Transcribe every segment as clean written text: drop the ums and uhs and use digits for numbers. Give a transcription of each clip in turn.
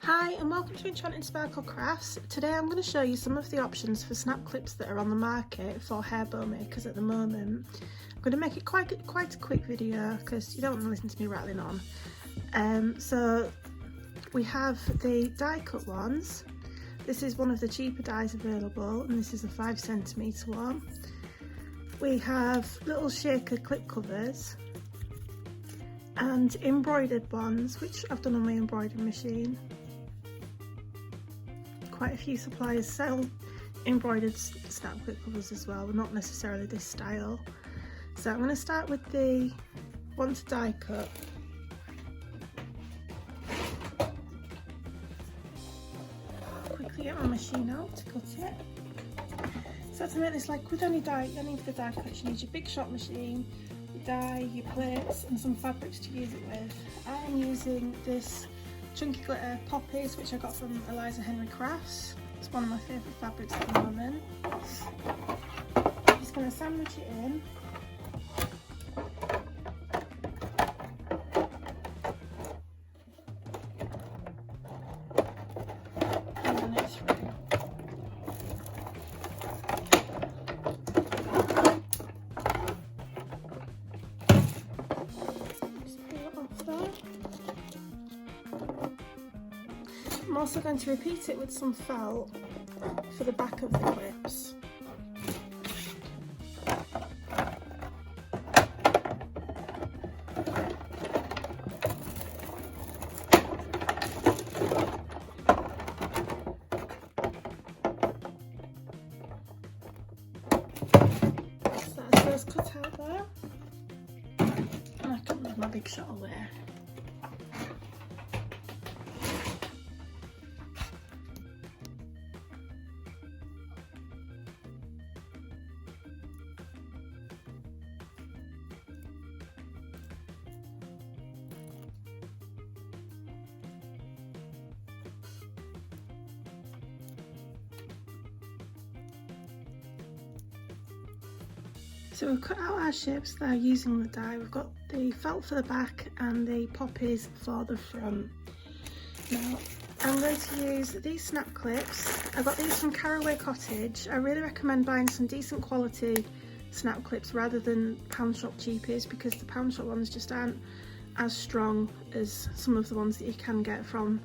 Hi and welcome to Enchanted Sparkle Crafts. Today I'm going to show you some of the options for snap clips that are on the market for hair bow makers at the moment. I'm going to make it quite a quick video because you don't want to listen to me rattling on. So we have the die cut ones. This is one of the cheaper dies available and this is a 5cm one. We have little shaker clip covers and embroidered ones, which I've done on my embroidery machine. Quite a few suppliers sell embroidered snap clip covers as well, but not necessarily this style. So I'm going to start with the one to die cut. Quickly get my machine out to cut it. So to make this, like with any of the die cuts, you need your big shot machine, your die, your plates and some fabrics to use it with. I am using this chunky glitter poppies, which I got from Eliza Henry Crafts. It's one of my favourite fabrics at the moment. I'm just going to sandwich it in. And run it through. Just pull it off there. I'm also going to repeat it with some felt for the back of the clips. So that's those cut out there, and I can move my big shot away. So we've cut out our shapes there using the die. We've got the felt for the back and the poppies for the front. Now I'm going to use these snap clips. I got these from Caraway Cottage. I really recommend buying some decent quality snap clips rather than pound shop cheapies, because the pound shop ones just aren't as strong as some of the ones that you can get from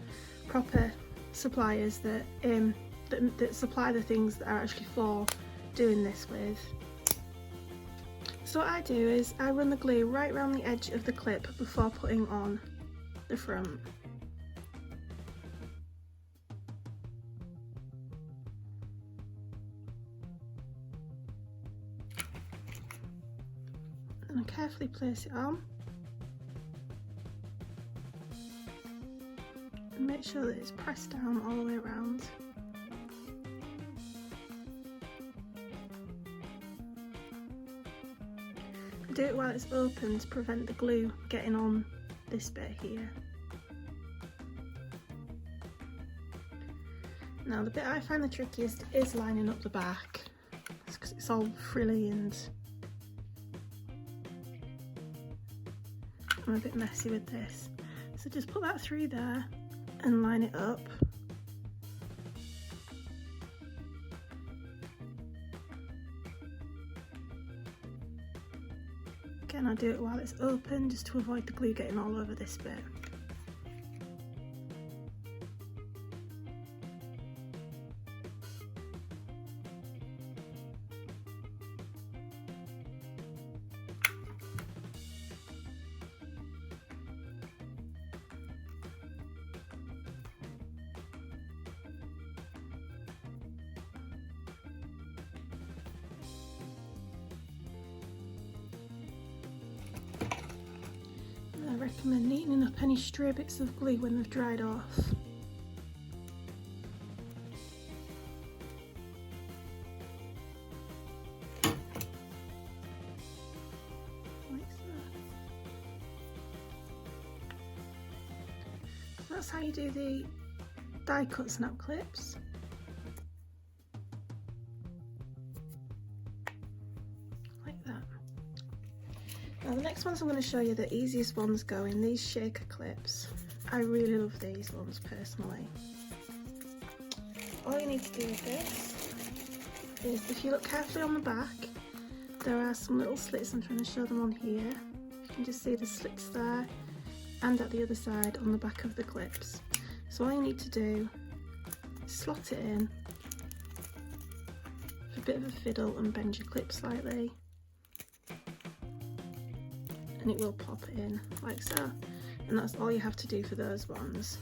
proper suppliers that supply the things that are actually for doing this with. So what I do is I run the glue right around the edge of the clip before putting on the front. And I carefully place it on. And make sure that it's pressed down all the way around. Do it while it's open to prevent the glue getting on this bit here. Now the bit I find the trickiest is lining up the back, because it's all frilly and I'm a bit messy with this. So just put that through there and line it up. Again, I do it while it's open just to avoid the glue getting all over this bit. I recommend neatening up any stray bits of glue when they've dried off. Like that. So that's how you do the die cut snap clips. Like that. Now the next ones I'm going to show you the easiest ones going, these shaker clips. I really love these ones personally. All you need to do with this is, if you look carefully on the back, there are some little slits. I'm trying to show them on here. You can just see the slits there and at the other side on the back of the clips. So all you need to do is slot it in with a bit of a fiddle and bend your clip slightly, and it will pop in like so. And that's all you have to do for those ones.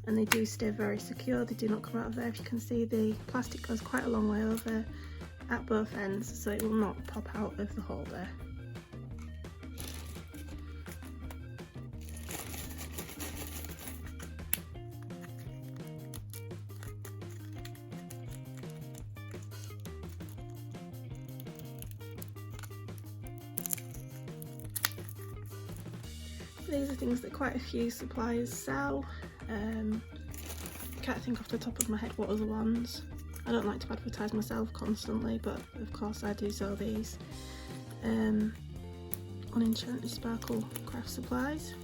And they do stay very secure, they do not come out of there. If you can see, the plastic goes quite a long way over at both ends, so it will not pop out of the holder. These are things that quite a few suppliers sell. I can't think off the top of my head what other ones. I don't like to advertise myself constantly, but of course I do sell these on Enchanted Sparkle Craft Supplies.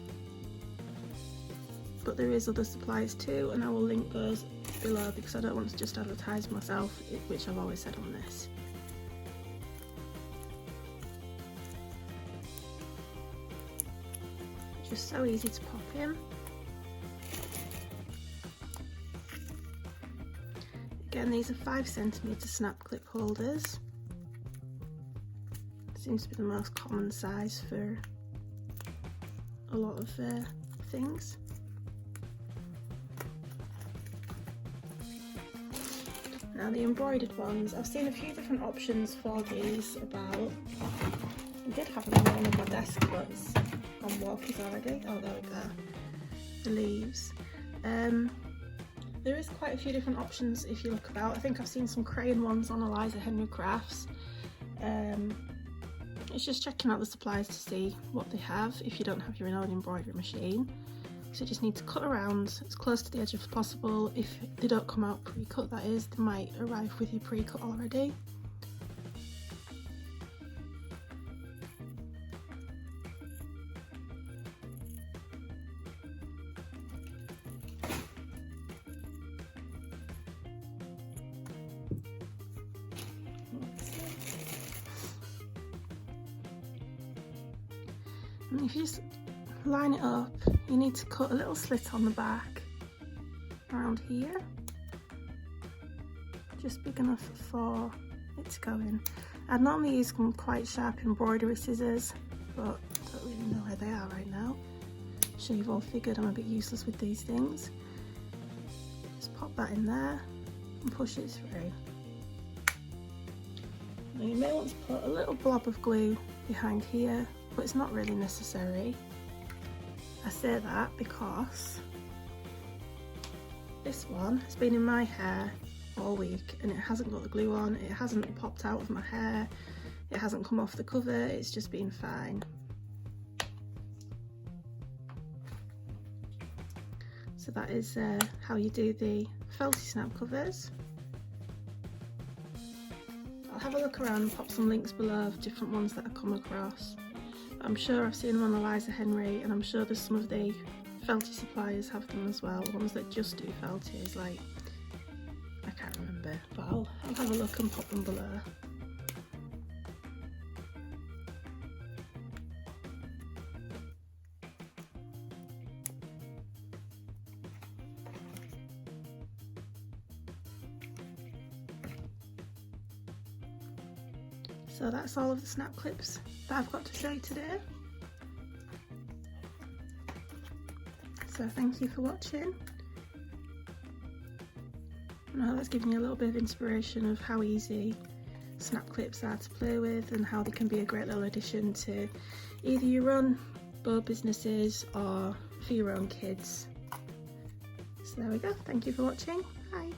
But there is other supplies too, and I will link those below because I don't want to just advertise myself, which I've always said on this. Just so easy to pop in. Again, these are 5cm snap clip holders. Seems to be the most common size for a lot of things. Now the embroidered ones, I've seen a few different options for these about. I did have another one on my desk, but it's on walkies already. Oh, there we go. The leaves. There is quite a few different options if you look about. I think I've seen some crayon ones on Eliza Henry Crafts. It's just checking out the supplies to see what they have if you don't have your own embroidery machine. So you just need to cut around as close to the edge as possible. If they don't come out pre-cut, that is, they might arrive with you pre-cut already. And if you just line it up, you need to cut a little slit on the back around here, just big enough for it to go in. I'd normally use some quite sharp embroidery scissors, but I don't really know where they are right now. I'm sure you've all figured I'm a bit useless with these things. Just pop that in there and push it through. Now you may want to put a little blob of glue behind here, but it's not really necessary. I say that because this one has been in my hair all week and it hasn't got the glue on, it hasn't popped out of my hair, it hasn't come off the cover, it's just been fine. So that is how you do the felty snap covers. I'll have a look around and pop some links below of different ones that I come across. I'm sure I've seen them on Eliza Henry, and I'm sure there's some of the felty suppliers have them as well, the ones that just do felties, like, I can't remember, but I'll have a look and pop them below. So that's all of the snap clips that I've got to show you today. So thank you for watching. And I hope that's given you a little bit of inspiration of how easy snap clips are to play with and how they can be a great little addition to either your own bow businesses or for your own kids. So there we go. Thank you for watching. Bye.